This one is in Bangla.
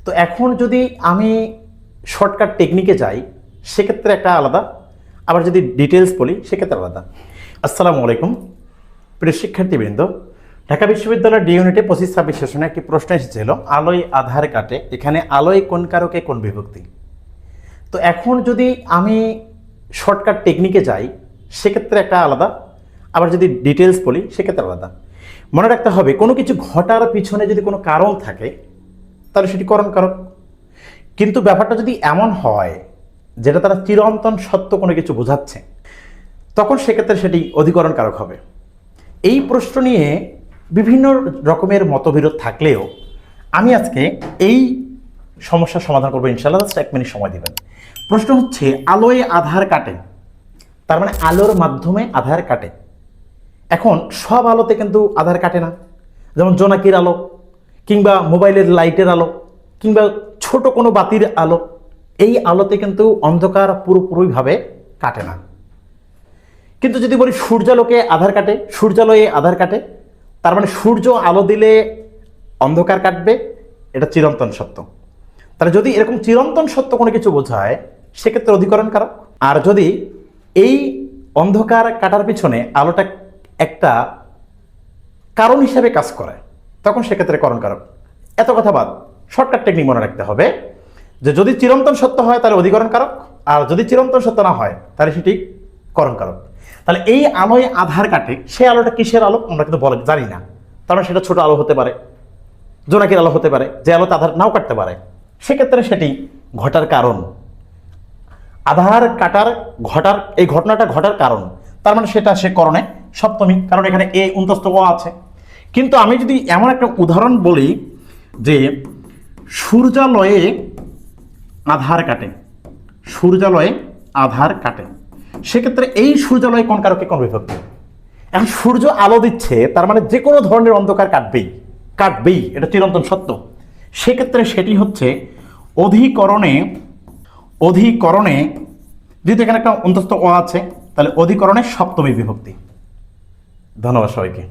তো এখন যদি আমি শর্টকাট টেকনিকে যাই সেক্ষেত্রে একটা আলাদা, আবার যদি ডিটেলস বলি সেক্ষেত্রে আলাদা। আসসালামু আলাইকুম প্রিয় শিক্ষার্থীবৃন্দ, ঢাকা বিশ্ববিদ্যালয়ের ডি ইউনিটে 25-26 সেশনে একটি প্রশ্ন এসেছিল আলোয় আধার কাটে, এখানে আলোয় কোন কারকে কোন বিভক্তি। তো এখন যদি আমি শর্টকাট টেকনিকে যাই সেক্ষেত্রে একটা আলাদা, আবার যদি ডিটেলস বলি সেক্ষেত্রে আলাদা। মনে রাখতে হবে কোনো কিছু ঘটার পিছনে যদি কোনো কারণ থাকে তাহলে সেটি করণ কারক। কিন্তু ব্যাপারটা যদি এমন হয় যেটা তারা চিরন্তন সত্য কোনো কিছু বোঝাচ্ছে, তখন সেক্ষেত্রে সেটি অধিকরণ কারক হবে। এই প্রশ্ন নিয়ে বিভিন্ন রকমের মতবিরোধ থাকলেও আমি আজকে এই সমস্যার সমাধান করবো ইনশাআল্লাহ। জাস্ট 1 মিনিট সময় দিবেন। প্রশ্ন হচ্ছে আলোয় আধার কাটে, তার মানে আলোর মাধ্যমে আধার কাটে। এখন সব আলোতে কিন্তু আধার কাটে না, যেমন জোনাকির আলো কিংবা মোবাইলের লাইটের আলো কিংবা ছোট কোনো বাতির আলো, এই আলোতে কিন্তু অন্ধকার পুরোপুরিভাবে কাটে না। কিন্তু যদি বলি সূর্যালোকে আধার কাটে, সূর্যালয়ে আধার কাটে, তার মানে সূর্য আলো দিলে অন্ধকার কাটবে, এটা চিরন্তন সত্য। তাহলে যদি এরকম চিরন্তন সত্য কোনো কিছু বোঝায় সেক্ষেত্রে অধিকরণ কারক। আর যদি এই অন্ধকার কাটার পিছনে আলোটা একটা কারণ হিসাবে কাজ করে তখন সেক্ষেত্রে করণ কারক। এত কথা বাদ, শর্টকাট টেকনিক মনে রাখতে হবে যে যদি চিরন্তন সত্য হয় তাহলে অধিকরণ কারক, আর যদি চিরন্তন সত্য না হয় তাহলে সেটি করণ কারক। তাহলে এই আলোয় আধার কাটে, সে আলোটা কিসের আলো আমরা কিন্তু জানি না। তার মানে সেটা ছোট আলো হতে পারে, জোনাকির আলো হতে পারে, যে আলোতে আধার নাও কাটতে পারে, সেক্ষেত্রে সেটি ঘটার কারণ। আধার কাটার ঘটার এই ঘটনাটা ঘটার কারণ, তার মানে সেটা সে করণে সপ্তমী, কারণ এখানে এ অন্তস্থ ও আছে। কিন্তু আমি যদি এমন একটা উদাহরণ বলি যে সূর্যালয়ে আধার কাটে, সূর্যালয়ে আধার কাটে, সেক্ষেত্রে এই সূর্যালয়ে কোন কারকে কোন বিভক্তি। এখন সূর্য আলো দিচ্ছে, তার মানে যে কোনো ধরনের অন্ধকার কাটবেই কাটবেই, এটা চিরন্তন সত্য। সেক্ষেত্রে সেটি হচ্ছে অধিকরণে, অধিকরণে যেহেতু এখানে একটা অন্তস্থ অ আছে তাহলে অধিকরণে সপ্তমী বিভক্তি। ধন্যবাদ সবাইকে।